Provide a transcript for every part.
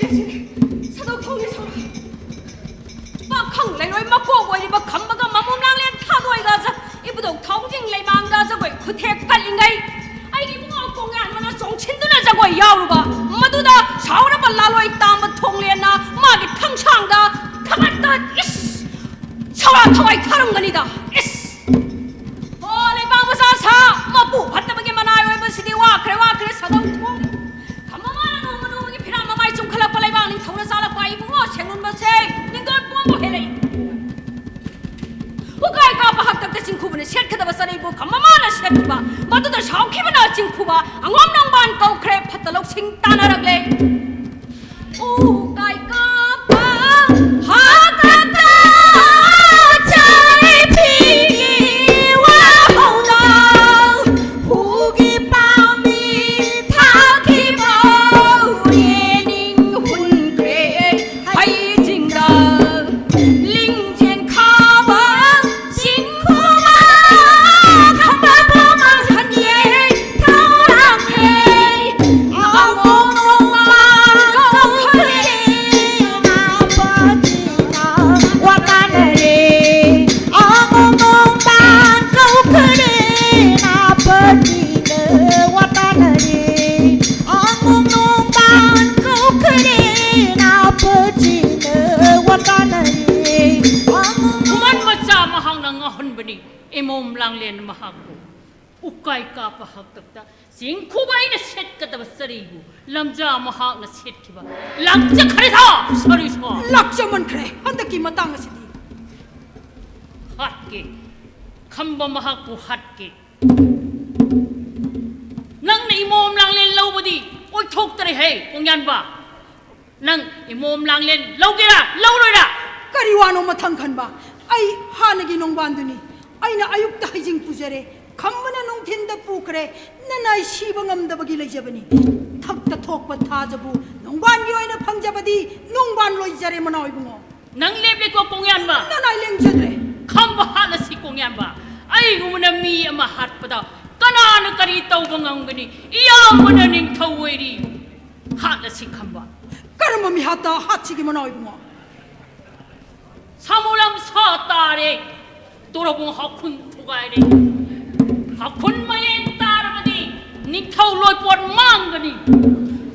사도 통해서라 막항 레로이 막고 보이리바 감바가 마몸랑렌 타도이 가자 이부동 통징 레망다 저거이 그택 깔린가이 아이기 뭐 공에 안마나 정친드나 저거이 야우르바 마두다 샤오라바 라로이 땅바 통렌나 마기 탕창다 가만다 이스 샤와 통아이 타릉간이다 이스 어레 방부사사 마부 받다보게 만아요 이번시디 와 그래 사도 통 감마마나 노무노무기 피라 마마이 좀 칼라빨라이 방님 타오라 살아과 이부어 생눈마세 닌걸 뽀뽀 해레이 우가이 가바 학답다 징쿠브는 셋카다바 사레이보 감마마나 셋쿠바 마두들 샤오키바나 징쿠바 앙엄랑반 까우크레 파탈록 싱따나락레 우가이 가바 학답다 자이피기와 호나 후기 밤이 타기바 예닝 훈그레 하이징다 링젠 카바 싱쿠마 감바보만 한예 타랑해 아몽롱만 거우크레 나빠지나 와가나레 아몽롱만 거우크레 나빠지나 와가나레 아몽롱만 거우크레 나빠지나 와가나레 kuman maca mahang nang ahon bani imom lang len mahaku ukai ka pahak tapta sing kubai na set ka tab sarigu lamja mahak na set kiba lamja khare tha sari so 락점은 그래 한다기 마땅하시디 hatke khamba mahaku hatke nang na imom lang len law badi oi thok tare he kongyan ba nang imom lang len law gera law roida 까리와노 마탕칸바 아이 하나기 농반두니 아이나 아육다 하이징 부자래 감문에 농텐다 뿌그래 나나이 시방암다바기 레자바니 탁다 톡바 타자부 농반기 와이나 방자바디 농반로 이자레 마나이붕어 nang leble ko kongyan ba 나나이 랭자드래 khamba hana si kongyan ba ai gumna mi ama hat pada kanana kari tau bangangani iya mana ning thaweri hana si khamba 까르마미 하다 하치기 마나이붕어 samulam sa tare dorobung hakun thugaire hakun mayen tarabadi ni thau loi pon mangani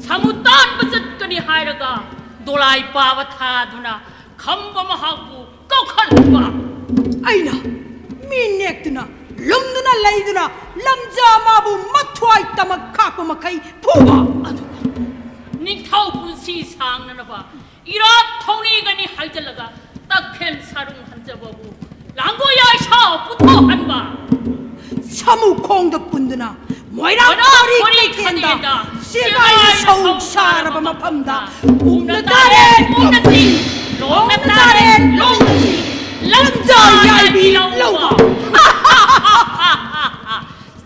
samutan bajat kani hairaga dolai pawa tha duna khamba mahaku kokhalba 아이나 미넥드나 럼드나 라이드나 람자마부 마투아이따마 카코마카이 포바 ni thau punsi sang na ba ira thoni gani haijalaga takhen sarung hanjababu lango ya sha puto hanba 사무 공덕분드나 모이랑 머리 캔다 시가이 서욱 샤라바마 팜다 웅나따레 웅나시 롱나따레 롱나시 람자 야이비 로바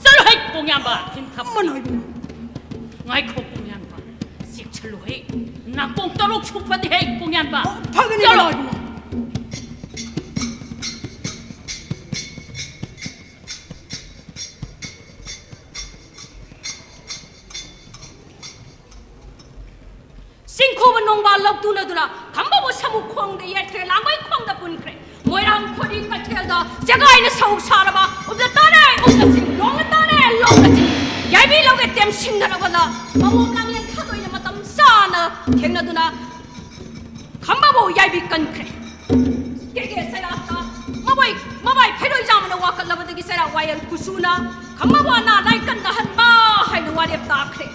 salo hai kongyan ba tin thap 만나이비 ngai khop kongyan ba sik chalo hai na kong tarok chupati hai kongyan ba 파근이 말라이비 싱코브 농바 럭두나두나 감바보 사무 콩데 예트레 랑바이 콩다 분크레 모이랑 코리 카텔다 제가 아이는 서욱 사라바 없다 따네 없다지 롱나 따네 롱나지 야비 럭에 땜 신나라거나 마모랑ien 타도이나 마담 싸나 갱나두나 감바보 야비 깐크레 게게 세라타 마바이 페로이 자마나 와칼라바드기 세라 와이언 구수나 감바보 나 라이칸다 한바 하이는 와리압다 크레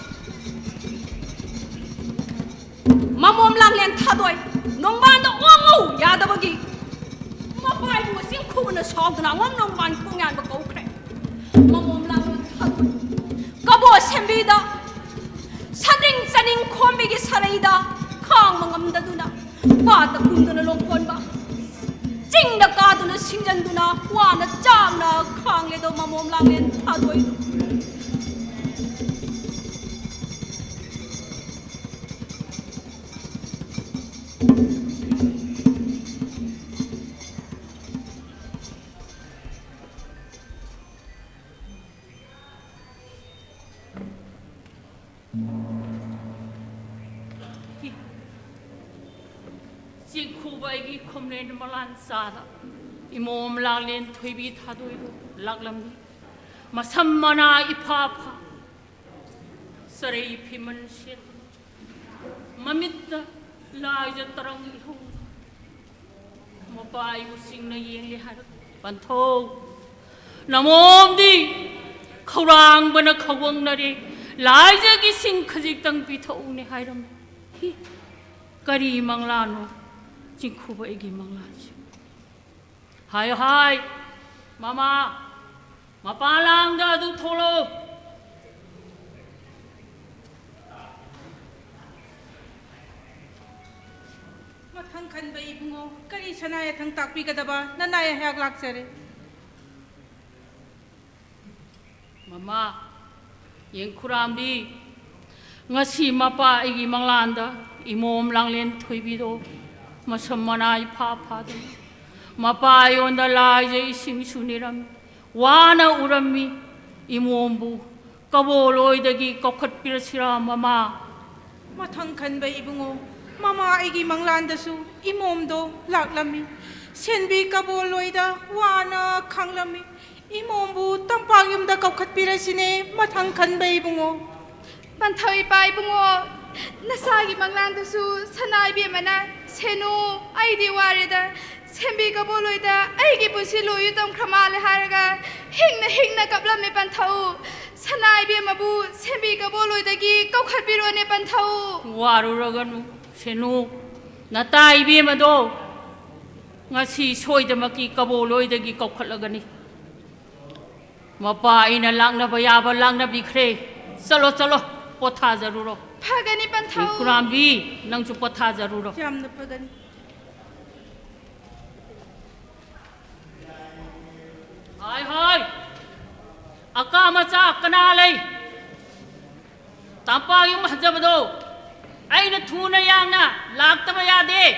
마몸 랑렌 타도이 농반도 옹우 야다버기 마바이부 싱쿠브나 서드나 옹 농반 공양 버고 그래 마몸 랑렌 타도이 까보 셈비다 사딩 사딩 코미기 사레이다 강망감다두나 바다 군드나 롱권바 찡다 까두나 신전두나 와나 짱나 강레도 마몸 랑렌 타도이 Thubaigi Kumlen Malan Sada, Imom Langlin Thuibi Thadoi, Laklami, Masamana Ipapa, Sarai Piman Shit, Mamita, Laja Tarang Ihu, Mapai Using na Yeli Had, Banto, Namom di, Korang Bana Kawang Nari, Laja Gising Kazik Tang Pito Uni Hiram, Kari Manglano. Jingkuba igi manglaj. Hai, mama, mapalang da du tholo. Mathang khan ba ibungo, kari sanaya thang takpi kadaba, nanaya hayak laksare. Mama, yang kuramdi, ngasi mapa igi manglanda, imom langlen thuibi do. Masamana Papa, Mapayo on the Laja Sing Suniram, Wana Urami, Imombu, Kabolo the Gi Cocket Pirasira, Mama. Mathang khan ba ibungo, Mama igi manglandasu, imomdo, laklami, Senbi kaboloida, wana kanglami, imombu, tampagim da kaukat pirasine, mathang khan ba ibungo. Banthoi pai bungo, Nasagi manglandasu, Sanai mana, Senu, Aidi warida, Sembi kaboloida, Aigi pusilu yutam kramale haraga, Hingna kablame bantau, Sanai mabu, Sembi kaboloida gi, Kaukat birone bantau. Waruraganu, Senu, Natai Bimado, Nasi Soy the Maki Kabolo the Gi Kaukalagani. Mapa in a langna bayaba langna bikre, Salo, Potazaruro. Pagani bantau. Kurambi, Nang Potazaruro. Jam na pagani. Hai, Akamacha Kanale Tampa yung Mahjabado. Ay na tuna yang na, Laktabayade,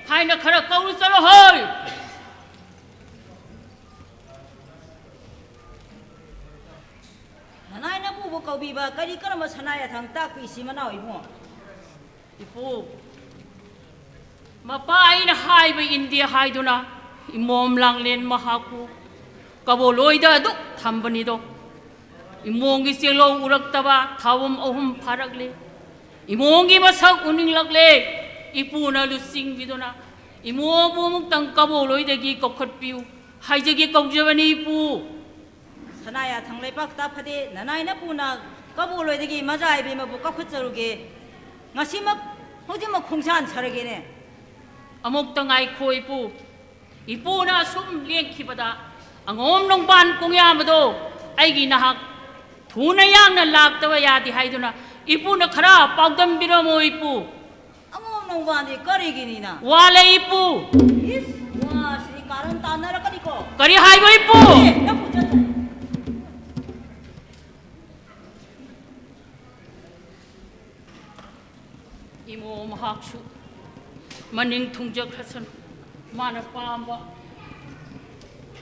Hai na Karakaw sa Lohoy. Nanay na po bukaw biba, kali ka naman sanay at hangtak isi manaw mo. Ipo, mapain na hai ba India hai do na, imom lang len mahaku, kaboloy da duk thambani do. Imongi silo urak taba, tawam ohum paragle. Imongi masak uning lagle, ipu na lusing bido na. Imo bumuk tang kaboloy dagi kokot piu, hai jagi kaujabani ipu. Sanay at hanglay pagtapade, nanay na po na kabuloy dagi mazay bi mabuka kutsaruge. Ngasimak, hindi mo kung saan saragine. Amok tangay ko ipu na sum liang kibada, ang nong ban kung yamado, ay ginahak, tunayang na laktawa yati hay doon na, ipu na kara, pagdambira mo ipu. Ang nung bandi, karigini na. Wala ipu. Yes, wah, si karang tanara ka di ko. Kari hay mo ipu. Naku, dyan. Imo mahaksu, maning tungjak hasan, mana pamba,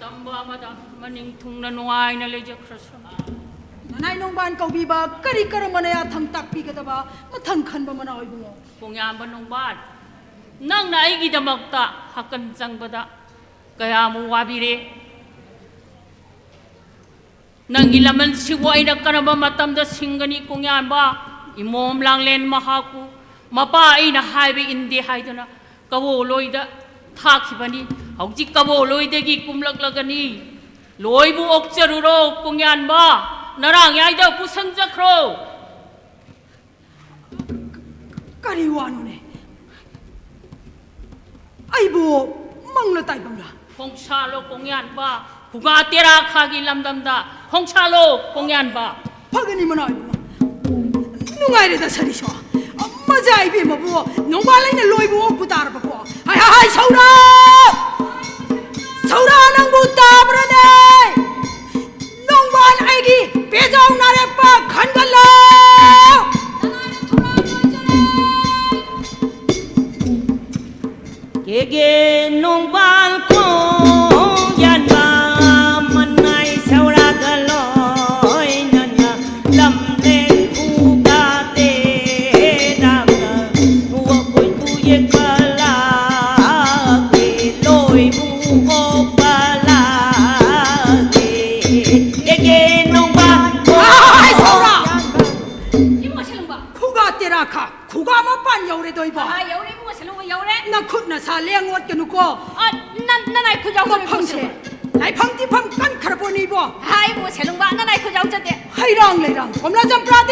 tamba mada, maning tung na nuay na lejak hasan. Nanay nung ban kau biba kari kara manaya thang takpi kadaba mathang khan ba mana oibungo. Kung yaman nung ban, nang naigi damagta, hakan sang bada, kaya mo wabire. Nang ilaman siway na kanaba matamda singgani kung yan ba, imom lang len mahaku, mapai na highway indi hay do na, kawoloy da, takibani, hawjik kawoloy da gi kumlaglagani, loy bu okjaruro kung yan ba, narang yay da pusang jakro. Kari wano ne. Aibo mangla tay bangla. Kung salo kung yan ba, kugatira kagi lamdamda, kung salo kung yan ba. Pagani mana oibungo. Nungay reda sari so. Mazay bi mabuo nung balay na loy buo putar pa ko. Hay saura! Saura nang buta brane. Nung ban aigi bejaw na re pa khangal. Kege nung ban ko yan ba manay saura galoy na na lamden ugate dam na huwag ko'y tuyek pala तेरा खा खुगा मा पान यौरे दोइबो 아 여우리 뭐 셀롱바 여우래 ना खुद ना सा लेंगोत गनुको 나나이 그 मा 여우래 फंगसे लाई फंगति फंग कन खरबोनी बो 하이 뭐 셀롱바 나나이 그 여우자데 हैरांग लेरांग कोमला जमप्रादी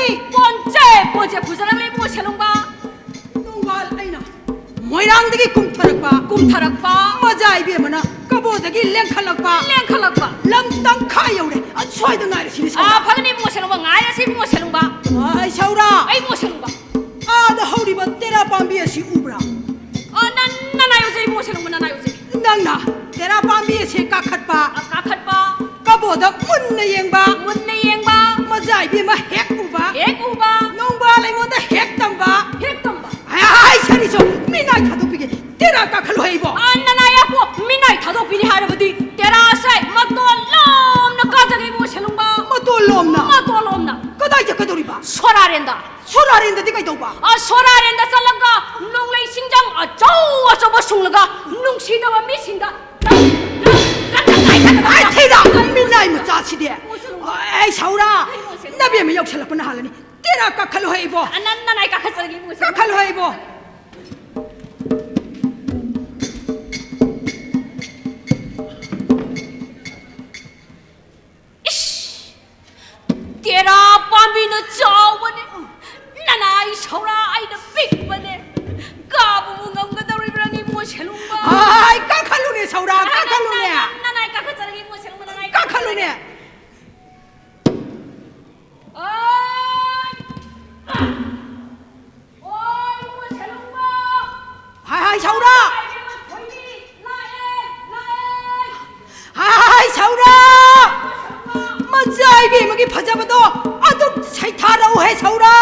번째 부자랑 레 뭐 셀롱바 नोंगाल आइना मोइरांगदगी कुमथरकपा 꿈타락바 मजाइ बे मना कबोदगी लेंखलकपा 랭칼락바 लमतंग खा यौरे अछोइद नारि सिनि सा 아 파그니 뭐 셀롱바 nga야시 뭐 셀롱바 आई सौरा 아이 뭐 셀롱바 आद हौरिबा तेरा पांबी असि उब्रा 나나 요새 뭐 셀롱바 나나 요새 नंगना तेरा पांबी से काखटपा 까카트바 कबोद मुन्न येंबा 문내 앵바 मजाइ बे मा हेक उबा 애구바 नोंबा लेंगोद हेक तंबा 핵덤바 आई सरिसो मिनाइ थादोपिगे तेरा काखल होइबो 나나야 뭐 미나이 다도 비니 하르버디 때라사이 맛돌롬 나 가자기 뭐 셀롱바 मतो लोमना 맛돌롬나 कदाइ जकदोरिबा 소라렌다 सोरारिंद दिkai दोबा 소라렌다 살랑가 농레이 싱장 아쩌워 숭르가 농시다와 미신다 आई थेदा मिनाइ मचा छिदे आई सौरा नबे में यौछलपन हालनी तेरा काखल होइबो 나나이 까카자기 뭐 काखल होइबो तेरा पांबिनो चावने 나나이 소라 아이다 빅버네 가부 ngom가다리브랑이 뭐 셀롱바 आई काखलुने सौरा काखलुने 나나이 까카자기 뭐 셀롱바 나나이 काखलुने 어이 뭐 셀롱바 हाय सौरा हाय सौरा मजाइ बे मगी फजबदो अदुक छैथारौ है सौरा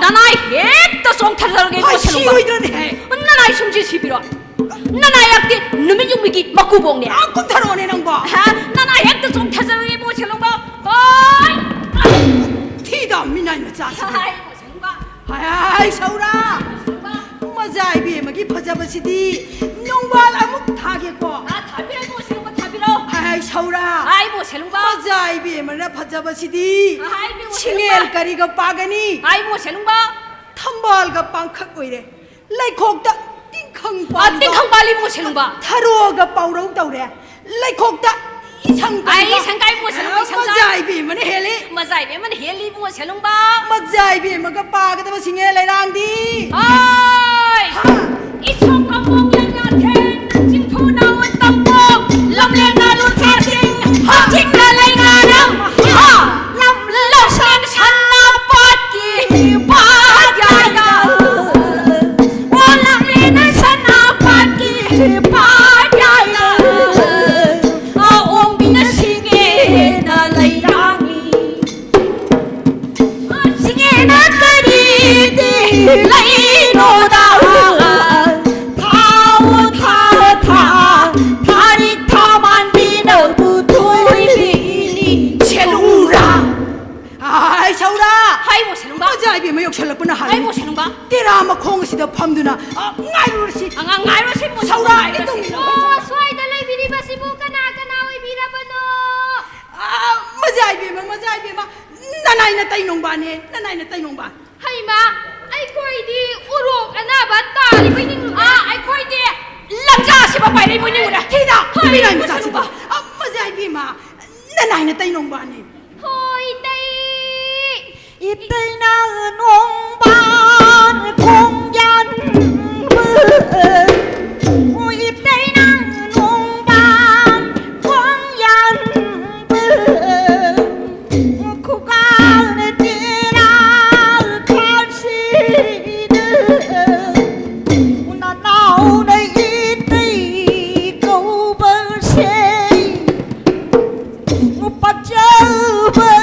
나나이 핵도 송타르게 뭐 셀롱바 나나이 숨지 시비로 나나이 약디 누미 중미기 먹고 봉네 아꿈 타러 오네 낭바 나나이 핵도 송타르게 뭐 셀롱바 어이 티다 미나이 자스 아이 뭐 셀롱바 하이 서울아 मजाइ बे मगी फजबसिदी नोंबाल अमुक थागेको थाबिरो 뭐 셀롱바 थाबिरो हाय सौरा 아이 뭐 셀롱바 मजाइ बे मना फजबसिदी 아이 뭐 छिंगेल करिगा पागनी 아이 뭐 셀롱바 थंबालगा पांखक ओइरे लैखोकता तिंखं पाली 띵康발리 뭐 셀롱바 थारोगा पाउरौ तौरे लैखोकता इछंग 아이 상가이 뭐 셀롱바 상가 मजाइ बे मने हेले मजाइ बे मन हेली 뭐 셀롱바 मजाइ बे मगा पागदब सिंगे लैरांगदी 아이 이총 깜봉양 야텐 징푸 나온 땀봉 럼레나 루테싱 허팅나 레이나랑 럼러신 산나 빠기 빠야야 럼레나 산나 빠기 빠야야 옹비나 시게나 레이랑이 시게나 거리디 레이노다 मजाइ बे मयोग छलपना हाल 아이 뭐 셀롱바 तेरा मखोंगसिदा फमदुना ngaइरुरसि ngairo 시 뭐 सौरा स्वाइदा लैबिरिबसिबु कना कना ओइबिराबनो मजाइ बे मा ननाइना तैनोंबाने ननाइना तैनोंबा ให้มาไอ้คอยดีอุรกอนาบัตตาลิไปนิ่งไอ้คอยดีลังจ้าสิบไปได้บุญนี่นะที่ดาพี่นายมาจ้าสิบมาใจพี่มานั่นนายน่ะเต้นงบ้านนี่คอยดีอีเตยนางงบานคงยันเบื่อโอ้อีเตยนางงบานคงยันเบื่อคู่กันดีนาคาสีเดือน่าหนาวในอีเตยกูเบื่อเสียปัจเจ้าเบื่อ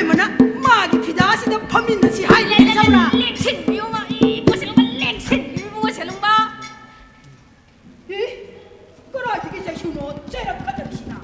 Mana 펌민듯이 하이네 사우라 렉신 미용아 이 모세롱바 렉신 모세롱바 이 그라 되게 자슈노 째라 빠졌시나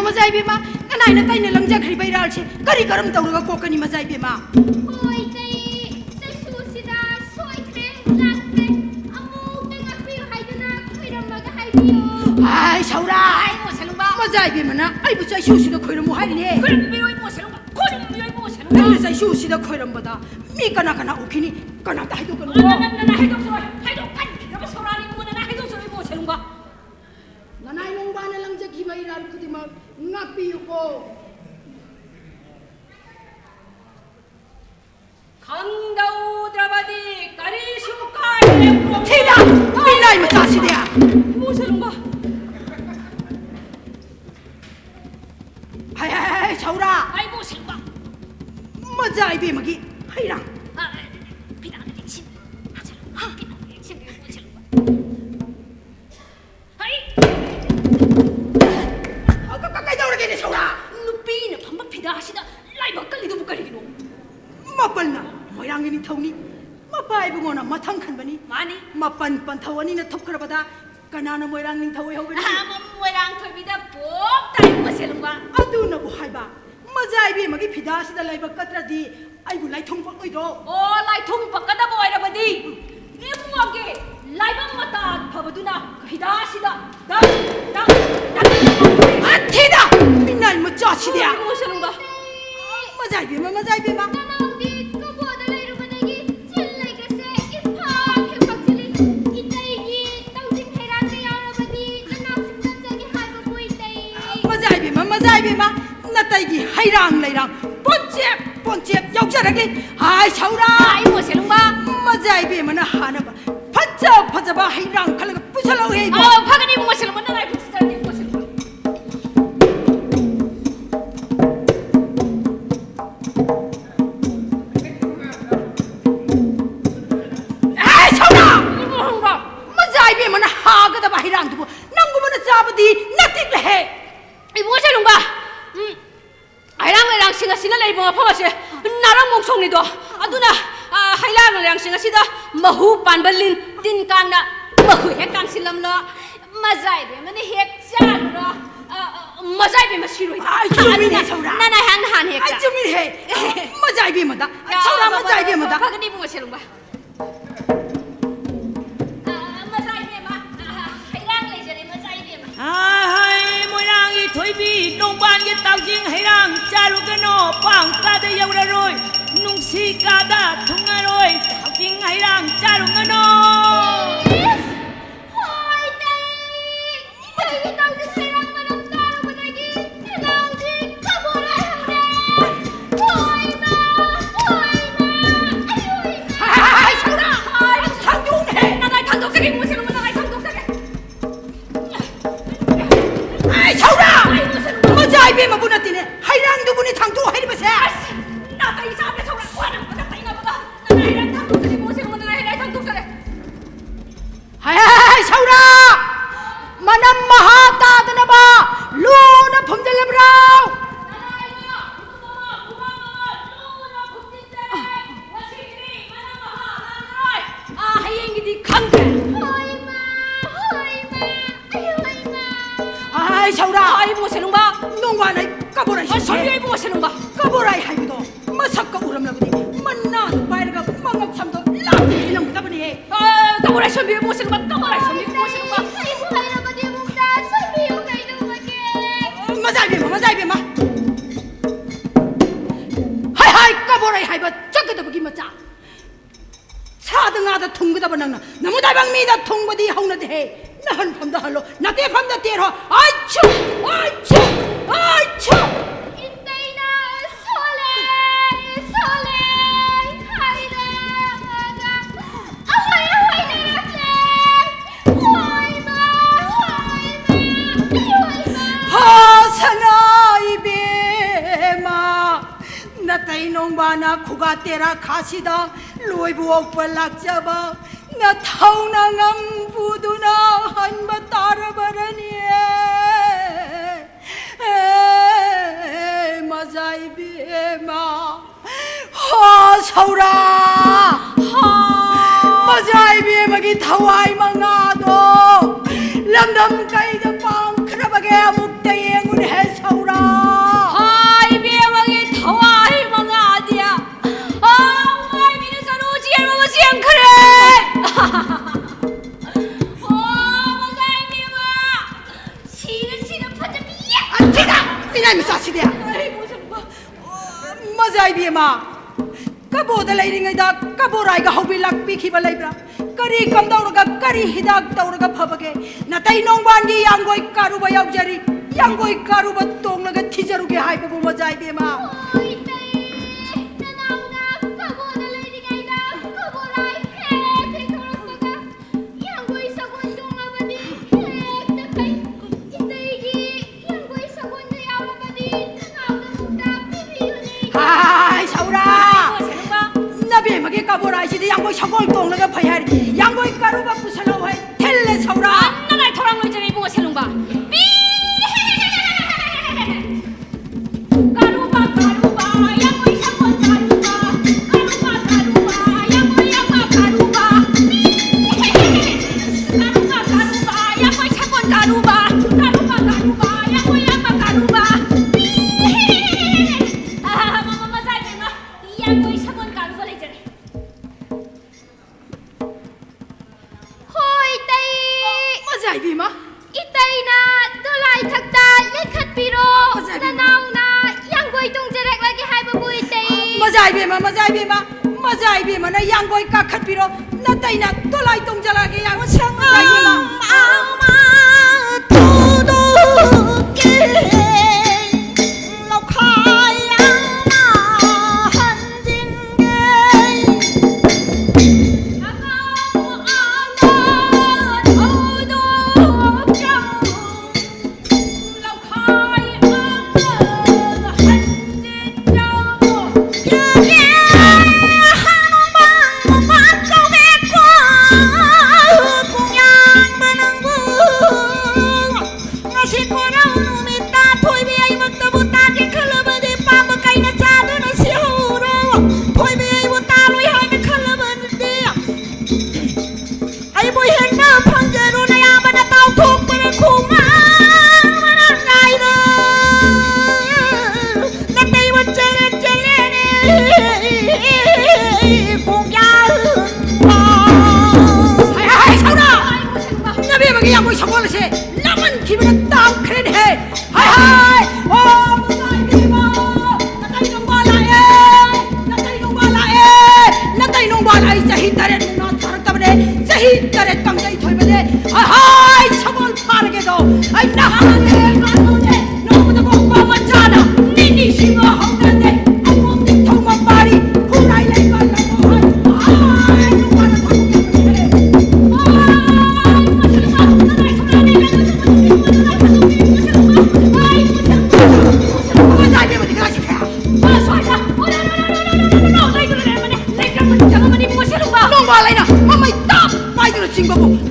मजाइबेमा ननाइना ताइने लंजाखरि बैरालसे करि करम तौरगा कोकनि मजाइबेमा ओइ तै सैसुसिदा सोइख्रे लाख्रे अमु तेंगापियो हाइदना खैरमगा हाइबियो हाय साउरा 아이 모세롱바 मजाइबेमाना आइबु चाइसुसिदा खोइरमु हाइने 그럼 모세롱바 그럼 모세롱바 आइबु चाइसुसिदा खोइरमबदा मी कना कना उखिनि कनाता हाइदोकनु 나나나나 해독소라 해독 판 그럼 소라니 뭐나 해독소리 모세롱바 ननाइ नोंबाना लंजाखि बैराल खुदिमा ngapiuko 강다우드라바디 까리슈카이네 티다 민나이 마차시데야 모세롱바 하이 사우라 아이 모세롱바 मजाइबेमागी हाइरां 아 비나는 침 모세롱바 비나는 침 모세롱바 하이 까까까이다오르게네 사우라 누피는 반반 비다하시다 라이브 깔리도 못 깔리기노 마빨나 모양이니 타우니 마빠이부고나 마탕 칸바니 많이 마빤 판타와니나 톱크라바다 까나나 모이랑닝 타오이 하오베니 뭐랑 토비다 복 따이 모세롱바 아두나부 하이바 मजाइबेमागी फिदासिदा लाइबा कतरादी आइबु लाइथोंग पक्कइदो 오 라이통 바꿔다 보이라버디 이무하게 라이브 마다 봐봐두나 히다시다 나나 아티다 민나이 마차시데야 모세롱바 मजाइबेमा 나나우디 꼬보다 레이루바네기 칠레게세 이파 캡박칠리 이따이기 땅징 해란데 야라바디 나나우심단자기 하이바 보이테이 मजाइबेमा 나타이기 하이랑 레이랑 본체 역자라기 하이 사우라 아이 모세롱바 मजाइबेमाना 하나바 파자바 하이랑 칼라가 부살라오 헤이보 파가니 모세롱바 나 라이브 진짜니 모세롱바 하이 사우라 모세롱바 मजाइबेमाना 하가다바 하이랑 두고 낭구마나 자바디 나틱레 이 모세롱바 아이랑이랑 싱가시나 레이브 파마세 나랑 몽송리도 아두나 하이랑이랑 싱가시다 마후 반발린 딘간나 마후 핵강실람라 마자이베 마니 핵자르라 마자이베 마시로이 아이 주민해 사우라 나나 한한 핵자 아이 주민해 मजाइबे마다 사우라 मजाइबे마다 파가니 모세롱바 마자이베마 하이랑 레이저리 마자이베마 하이 모이랑이 토이비 농반게 땅징 해랑 자루게노 빵까다 여우라로이 뭉시까다 통하로이 땅징 해랑 자루게노 이따이기 땅징 해란마는 따르바네기 나우디 꼬보라 하우레 호이마 하이 사우라 상중해 나나 당독사기 모세롱바 나나 당독사기 아이 사우라 मजाइबेमा बुनातिने हाइरां दुबुनि थांथु हाइरिबसे 나다 이 사람의 속을 구하는 거다 이나 보다 나나 이랑 당독사기 모세롱바 나나 이랑 당독사기 하이 사우라 만남 마하다드나바 루나 범절레브라우 하이 사우라 아이 모세롱바 농과나이 까보라이 설비에 모세롱바 까보라이 하이부도 마삭까 우람라부디 만나도 바이르가 망각참도 라우디 이놈 까보니 까보라이 설비에 모세롱바 까보라이 설비에 모세롱바 मजाइबेमा 하이 까보라이 하이바 쩍거더버기 맞자 차등하다 통그다바 낭나 너무 달방미다 통버디 하우나데 해 나한 밤다 할로 나대 밤다 때로 아이추 인데이나 솔레 하이라가 아하이라게 호이마 하사나이베마 나타이 농바나 구가테라 가시다 로이부옥 벌락잡아 나 타우낭암 부두나 한바 따라바라니 마자이비에마 서울아 마자이비에마기 타와이 망아도 람담가이도 빵크라바게 아묵대에 응운해 서울아 하이비에마기 타와이 망아디야 와이비는 서로지에 먹으시안 그래 마자이비에마 시는 파자비야 안티가 미나미 사시대야 마자이비에마 kaboda lairing ida kaborai ga hobilak pikhi ba laibra kari kam dauraga kari hidak dauraga phabage natai nongban gi yangoi karuba yaujari yangoi karuba tonglaga thijaruge haiba bu majai bema mage kabora sidi yang boy sagol tong laga phayar yang boy karuba pusalo hai thelle saura anna thorang loi jare bunga selungba bi karuba yang boy sagol karuba yang boy karuba yang boy sagol karuba yang boy karuba mama sai ma yang boy sagol karuba lai jare mazai bima Itaina dolai thakta lekhat piro nanauna yanggoi tungjerek lagi hai babu itai mazai bima na yang boy ka khat piro na taina tolai tong jala ge yang sang mazai bima ama tudu ke lau khai ama han jin ge yang boy sagol se laman kibna tam kred hai hai o mazai bima natai nong bala ai sahi taret na tarak tabde sahi taret kam jai thoi bade hai sagol phar ge do ai na hane kanone no da ko pa machana nini shiva hona de amo tik thoma pari hurai lai bala hai no bala ko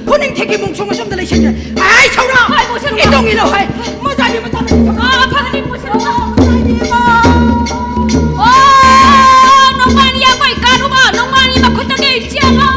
Kuning teki mungsunga som dalai senja. Ai saura. Itong ilo hai. Mazai bima ta. phagni muselungba oh nongmani ya koi karuba nongmani ma khutta ge chiala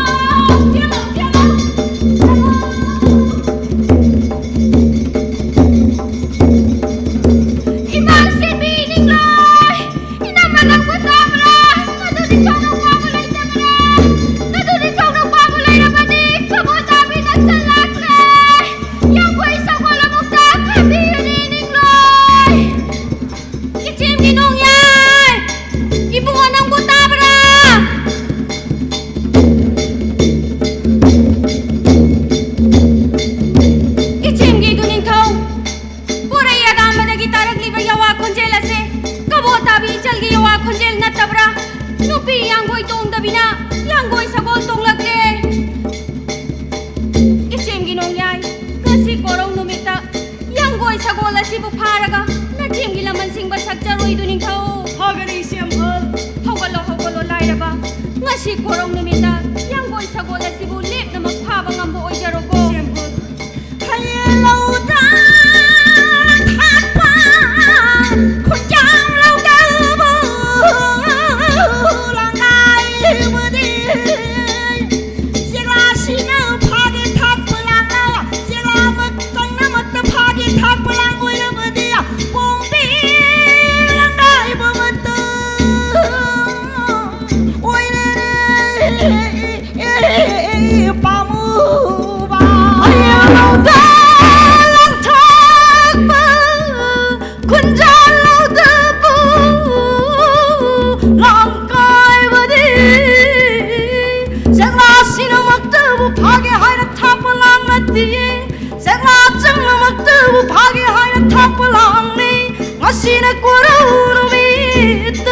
Sagol asibu pharaga na chimgi laman singba sakjaroi duning thau hagari siam ꯉꯁꯤ ꯀꯣꯔꯧ ꯅꯨꯃꯤꯠꯇ ꯌꯥꯡꯒꯣꯏ ꯁꯒꯣꯜ ꯑꯁꯤꯕꯨ ꯂꯦꯞꯅꯃꯛ ꯐꯥꯕ ꯉꯝꯕ ꯑꯣꯏꯖꯔꯣꯀꯣ hãy lâu ra thác qua khuôn trang lâu đâu bờ là ngày mưa đi giang la xin nào phá cái thác bờ lang nào giang la mất cánh nào mất ta phá cái thác bờ lang ngồi đâu bờ đi bông bi lang ngày bờ mất tư ôi nè ba mu ba hãy lâu ra भागे हाय थाप लांग नदिए सेंगा चंग मक्तु भागे हाय थाप लांग ने ngasi na कोरौरुमित